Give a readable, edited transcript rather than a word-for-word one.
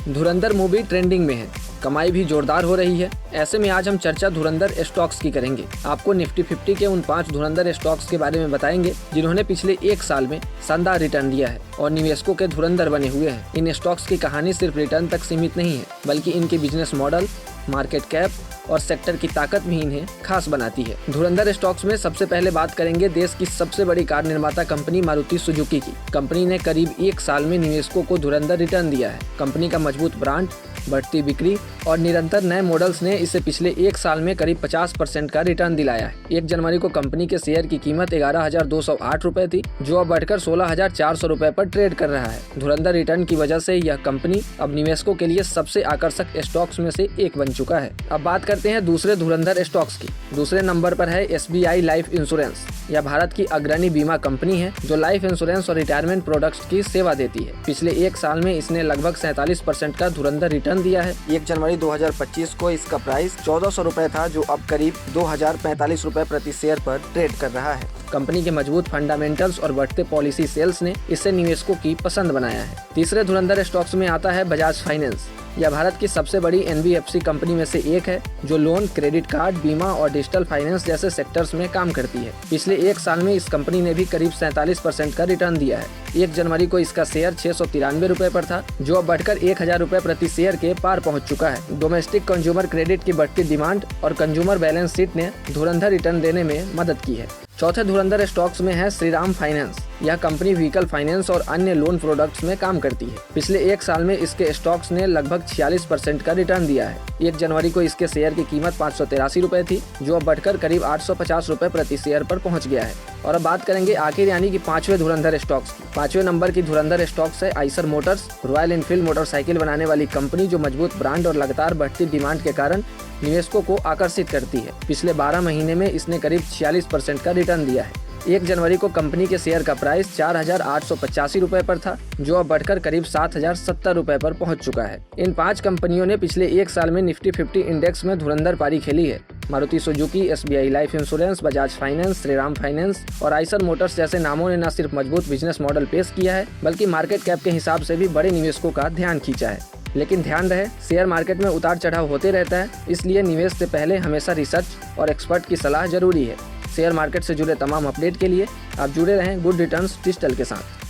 धुरंधर movie trending में है, कमाई भी जोरदार हो रही है। ऐसे में आज हम चर्चा धुरंधर स्टॉक्स की करेंगे। आपको निफ्टी 50 के उन 5 धुरंधर स्टॉक्स के बारे में बताएंगे जिन्होंने पिछले 1 साल में शानदार रिटर्न दिया है और निवेशकों के धुरंधर बने हुए हैं। इन स्टॉक्स की कहानी सिर्फ रिटर्न तक सीमित नहीं है, बल्कि इनके बिजनेस मॉडल, मार्केट कैप और सेक्टर की ताकत भी इन्हें खास बनाती है। धुरंधर स्टॉक्स में सबसे पहले बात करेंगे देश की सबसे बड़ी कार निर्माता कंपनी मारुति सुजुकी की। कंपनी ने करीब 1 साल में निवेशकों को धुरंधर रिटर्न दिया है। कंपनी का मजबूत ब्रांड, बढ़ती बिक्री और निरंतर नए मॉडल्स ने इसे पिछले 1 साल में करीब 50% का रिटर्न दिलाया है। 1 जनवरी को कंपनी के शेयर की कीमत 11,208 रुपए थी, जो अब बढ़कर 16,400 रुपए पर ट्रेड कर रहा है। धुरंधर रिटर्न की वजह से यह कंपनी अब निवेशकों के लिए सबसे आकर्षक स्टॉक्स में से एक बन चुका है। अब बात करते हैं दूसरे धुरंधर स्टॉक्स की। दूसरे नंबर पर है SBI लाइफ इंश्योरेंस। यह भारत की अग्रणी बीमा कंपनी है जो लाइफ इंश्योरेंस और रिटायरमेंट प्रोडक्ट्स की सेवा देती है। पिछले 1 साल में इसने लगभग 47% का धुरंधर रिटर्न दिया है। 1 जनवरी 2025 को इसका प्राइस 1400 रुपए था, जो अब करीब 2045 रुपए प्रति शेयर पर ट्रेड कर रहा है। कंपनी के मजबूत फंडामेंटल्स और बढ़ते पॉलिसी सेल्स ने इसे निवेशकों की पसंद बनाया है। तीसरे धुरंधर स्टॉक्स में आता है बजाज फाइनेंस। यह भारत की सबसे बड़ी NBFC कंपनी में से एक है जो लोन, क्रेडिट कार्ड, बीमा और डिजिटल फाइनेंस जैसे सेक्टर्स में काम करती है। पिछले 1 साल में इस कंपनी ने भी करीब 47% का रिटर्न दिया है। 1 जनवरी को इसका शेयर 693 रुपए पर था, जो अब बढ़कर 1000 रुपए प्रति शेयर के पार पहुंच चुका है। डोमेस्टिक कंज्यूमर क्रेडिट की बढ़ती डिमांड और कंज्यूमर बैलेंस शीट ने धुरंधर रिटर्न देने में मदद की है। चौथे धुरंधर स्टॉक्स में है श्रीराम फाइनेंस। यह कंपनी व्हीकल फाइनेंस और अन्य लोन प्रोडक्ट्स में काम करती है। पिछले 1 साल में इसके स्टॉक्स ने लगभग 46% का रिटर्न दिया है। 1 जनवरी को इसके शेयर की कीमत 583 रुपए थी, जो अब बढ़कर करीब 850 रुपए प्रति शेयर पर पहुंच गया है। और अब बात करेंगे आखिर यानी कि 5वें धुरंधर स्टॉक्स की। 5वें नंबर की धुरंधर स्टॉक्स है Eicher Motors. Royal Enfield motorcycle बनाने वाली कंपनी जो मजबूत ब्रांड और लगातार बढ़ती डिमांड के कारण निवेशकों को आकर्षित करती है। पिछले 12 महीने में इसने करीब 46% का रिटर्न दिया है। 1 जनवरी को कंपनी के शेयर का प्राइस 4,885 रुपए पर था, जो अब बढ़कर करीब 7,070 रुपए पर पहुंच चुका है। इन 5 कंपनियों ने पिछले 1 साल में निफ्टी 50 इंडेक्स में धुरंधर पारी खेली है। Maruti Suzuki, SBI life insurance, Bajaj finance, Shriram finance और आइशर मोटर्स जैसे नामों ने न सिर्फ मजबूत बिजनेस मॉडल पेश किया है, बल्कि मार्केट कैप के हिसाब से भी बड़े निवेशकों का ध्यान खींचा है। लेकिन ध्यान रहे, शेयर मार्केट में उतार चढ़ाव होते रहता है, इसलिए निवेश से पहले हमेशा रिसर्च और एक्सपर्ट की सलाह जरूरी है। शेयर मार्केट से जुड़े तमाम अपडेट के लिए आप जुड़े रहें गुड रिटर्न्स डिजिटल के साथ।